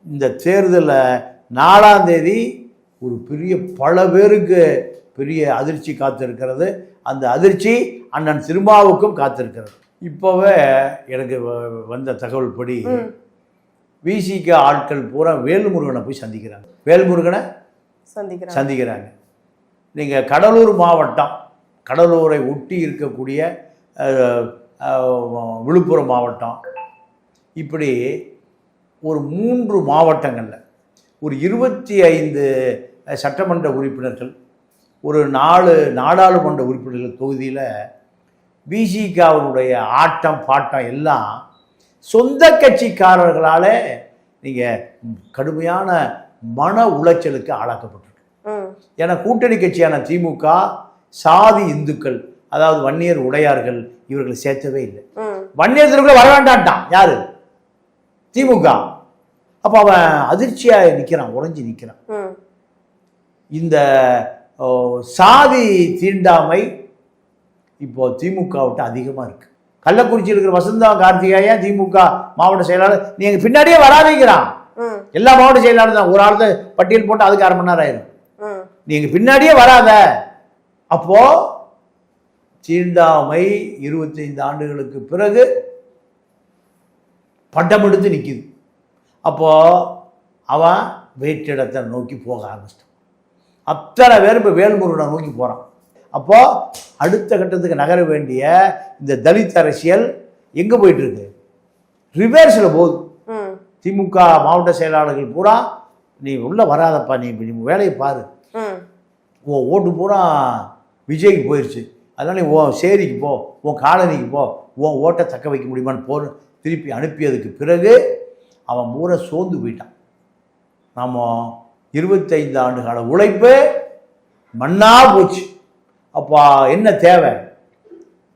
இந்த தேர்தலில் 4ஆம் தேதி ஒரு பெரிய பல பேருக்கு பெரிய அதிர்ச்சி காத்திருக்கிறது. அந்த அதிர்ச்சி அண்ணன் திருமாவுக்கும் காத்திருக்கிறது. இப்போவே எனக்கு வந்த தகவல் படி விசிக ஆட்கள் பூரா வேல்முருகனை போய் சந்திக்கிறாங்க. வேல்முருகனை சந்திக்கிறாங்க. நீங்கள் கடலூர் மாவட்டம், கடலூரை ஒட்டி இருக்கக்கூடிய விழுப்புரம் மாவட்டம், இப்படி ஒரு 3 மாவட்டங்களில் ஒரு 25 சட்டமன்ற உறுப்பினர்கள், ஒரு 4 நாடாளுமன்ற உறுப்பினர்கள் தொகுதியில் விசிகாவினுடைய ஆட்டம் பாட்டம் எல்லாம் சொந்த கட்சிக்காரர்களால் நீங்கள் கடுமையான மன உளைச்சலுக்கு ஆளாக்கப்பட்டிருக்கு. ஏன்னா கூட்டணி கட்சியான திமுக சாதி இந்துக்கள், அதாவது வன்னியர் உடையார்கள், இவர்களை சேர்த்தவே இல்லை. வன்னியர் திருக்குள்ள வர வேண்டான்ட்டான் யாரு? திமுக. அப்போ அவன் அதிர்ச்சியாக நிற்கிறான், உறைஞ்சி நிற்கிறான். இந்த சாதி தீண்டாமை இப்போ திமுக விட்டு அதிகமாக இருக்கு. கள்ளக்குறிச்சியில் இருக்கிற வசந்தா கார்த்திகேயன் திமுக மாவட்ட செயலாளர், நீங்க பின்னாடியே வராதீங்கிறான். எல்லா மாவட்ட செயலாளர் தான், ஒரு ஆளு பட்டியல் போட்டு அதுக்கு 1/2 மணி நேரம் ஆயிரும். நீங்க பின்னாடியே வராத. அப்போ தீண்டாமை 25 ஆண்டுகளுக்கு பிறகு பட்டம் எடுத்து நிற்குது. அப்போ அவன் வேற்றிடத்தை நோக்கி போக ஆரம்பிச்சிட்டான். அத்தனை பேர் இப்போ வேல்முருகனை நோக்கி போகிறான். அப்போ அடுத்த கட்டத்துக்கு நகர வேண்டிய இந்த தலித் அரசியல் எங்கே போயிட்டு இருக்கு? ரிவர்ஸில் போகுது. திமுக மாவட்ட செயலாளர்கள் பூரா நீ உள்ளே வராதப்பா, நீ வேலையை பாரு, உன் ஓட்டு பூரா விஜய்க்கு போயிடுச்சு, அதனால் நீ உன் சேரிக்கு போ, உன் காலனிக்கு போ, உன் ஓட்டை தக்க வைக்க முடியுமான்னு போர் திருப்பி அனுப்பியதுக்கு பிறகு அவன் பூரா சோர்ந்து போயிட்டான். நாம் 25 ஆண்டு கால உழைப்பு மண்ணா போச்சு. அப்போ என்ன தேவை?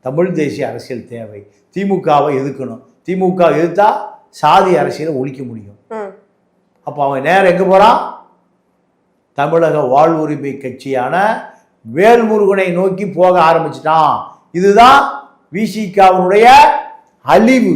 தமிழ் தேசிய அரசியல் தேவை. திமுகவை எதிர்க்கணும். திமுக எதிர்த்தா சாதி அரசியலை ஒழிக்க முடியும். அப்போ அவன் நேரம் எங்கே போகிறான்? தமிழக வாழ்வுரிமை கட்சியான வேல்முருகனை நோக்கி போக ஆரம்பிச்சிட்டான். இதுதான் விசிகாவினுடைய அழிவு.